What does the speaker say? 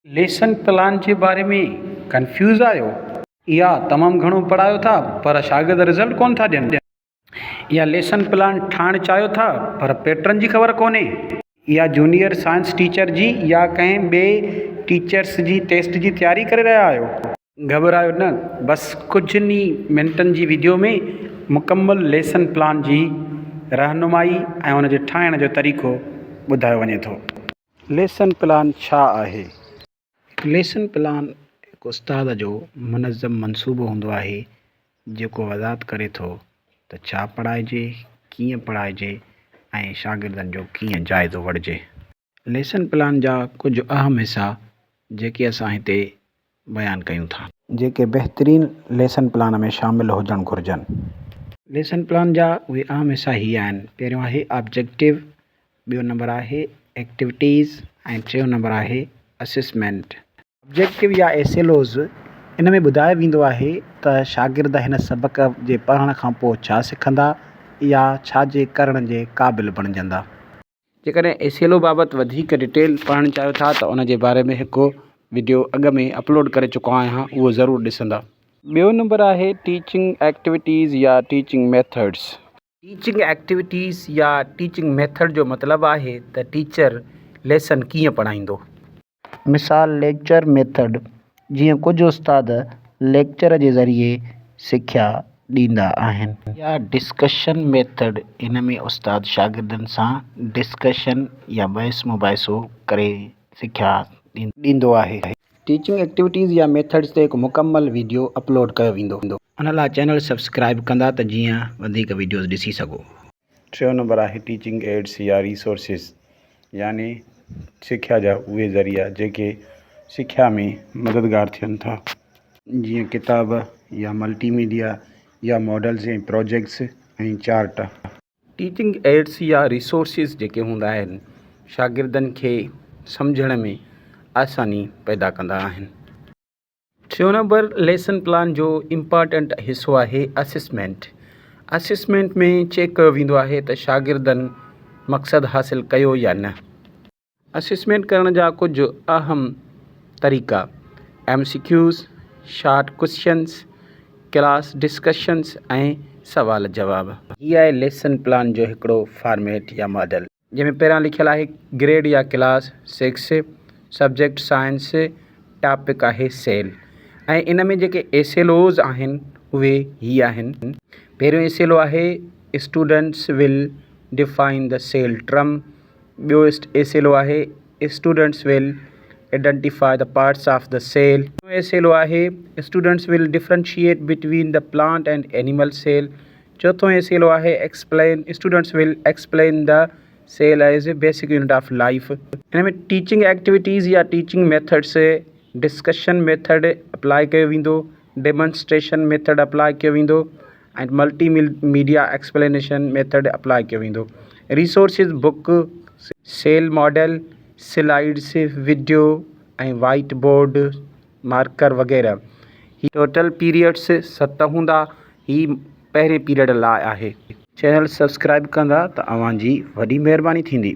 Lesson plan जे बारे में confuse आहियो या तमामु घणो पढ़ायो था पर शागिर्द रिज़ल्ट कोन था ॾियनि, या लेसन प्लान ठाहिणु चाहियो था पर पैटर्न जी ख़बर कोन्हे, या जूनियर साइंस टीचर जी या कंहिं ॿिए टीचर्स जी टेस्ट जी तयारी करे रहिया आहियो। घबरायो न, बसि कुझु ई मिंटनि जी वीडियो में मुकमल लेसन प्लान जी रहनुमाई ऐं उन जे ठाहिण जो तरीक़ो ॿुधायो वञे थो। लेसन प्लान छा आहे? लेसन प्लान हिकु उस्ताद जो मुनज़्ज़म मंसूबो हूंदो आहे जेको वज़ाहत करे थो त छा पढ़ाइजे, कीअं पढ़ाइजे ऐं शागिर्दनि जो कीअं जाइज़ो वठिजे। लेसन प्लान जा कुझु अहम हिसा जेके असां हिते बयानु कयूं था, जेके बहितरीनु लेसन प्लान में शामिलु हुजणु घुरिजनि। लेसन प्लान जा उहे अहम हिसा हीअ आहिनि। पहिरियों आहे ऑब्जेक्टिव, ॿियो नंबर आहे एक्टिविटीज़ ऐं टियों नंबर आहे असेसमेंट। ऑब्जेक्टिव या एसेलोज़ इन में ॿुधायो वेंदो आहे त शागिर्द हिन सबक़ जे पढ़ण खां पोइ छा सिखंदा या छा जे करण जे क़ाबिल बणिजंदा। जेकॾहिं एसेलो बाबति वधीक डिटेल पढ़णु चाहियो था त उन जे बारे में हिकु वीडियो अॻ में अपलोड करे चुको आहियां, उहो ज़रूरु ॾिसंदा। ॿियो नंबर आहे टीचिंग एक्टिविटीज़ या टीचिंग मेथड्स। टीचिंग एक्टिविटीज़ या टीचिंग मेथड जो मतिलबु आहे त टीचर लेसन कीअं पढ़ाईंदो। मिसाल लेक्चर मेथड, जीअं कुझु उस्ताद लेक्चर जे ज़रिए सिख्या ॾींदा आहिनि, या डिस्कशन मेथड, इन में उस्ताद शागिर्दनि सां डिस्कशन या बहस मुबाहिसो करे सिख्या ॾींदो आहे। टीचिंग एक्टिविटीज़ या मेथड्स ते हिकु मुकमल वीडियो अपलोड कयो वेंदो। उन लाइ चैनल सब्सक्राइब कंदा त जीअं वधीक वीडियोज़ ॾिसी सघो। टियों नंबर आहे टीचिंग एड्स या रिसोर्सिस, यानी सिख्या जा उहे ज़रिया जेके सिख्या में मददगार थियनि था, जीअं किताब या मल्टीमीडिया या मॉडल्स ऐं प्रोजेक्ट्स ऐं चार्ट। टीचिंग एड्स या रिसोर्सिस जेके हूंदा आहिनि शागिर्दनि खे सम्झण में आसानी पैदा कंदा आहिनि। टियों नंबर लेसन प्लान जो इम्पॉर्टेंट हिसो आहे असेसमेंट। असेसमेंट में चेक कयो वेंदो आहे त शागिर्दनि मक़सदु हासिलु कयो या न। असेसमेंट करण जा कुझु अहम तरीक़ा MCQs, short questions, class discussions ऐं सवाल जवाब। हीअ आहे लेसन प्लान जो हिकिड़ो फॉर्मेट या मॉडल, जंहिंमें पहिरां लिखियलु आहे ग्रेड या क्लास 6, सब्जेक्ट साइंस, टॉपिक आहे सेल, ऐं इन में जेके एसेलोज़ आहिनि उहे ही आहिनि। पहिरियों एसेलो आहे students will define the cell term. ॿियो एसेलो आहे students will identify the parts of the cell. एसेलो आहे students will differentiate between the plant and animal cell. चौथों एसेलो आहे explain, students will explain the cell as a basic unit of life. इन में टीचिंग एक्टिविटीज़ या teaching methods, discussion method apply कयो वेंदो, डेमोन्स्ट्रेशन मेथड अप्लाई कयो वेंदो ऐं मल्टीमीडिया एक्सप्लेनेशन मेथड अप्लाई कयो वेंदो। Resources book, cell model, slides, video ऐं वाइट बोर्ड, मार्कर वग़ैरह। ही टोटल पीरियड्स 7 हूंदा। ही पहिरें पीरियड लाइ आहे। चैनल सब्सक्राइब कंदा त अव्हांजी वॾी महिरबानी थींदी।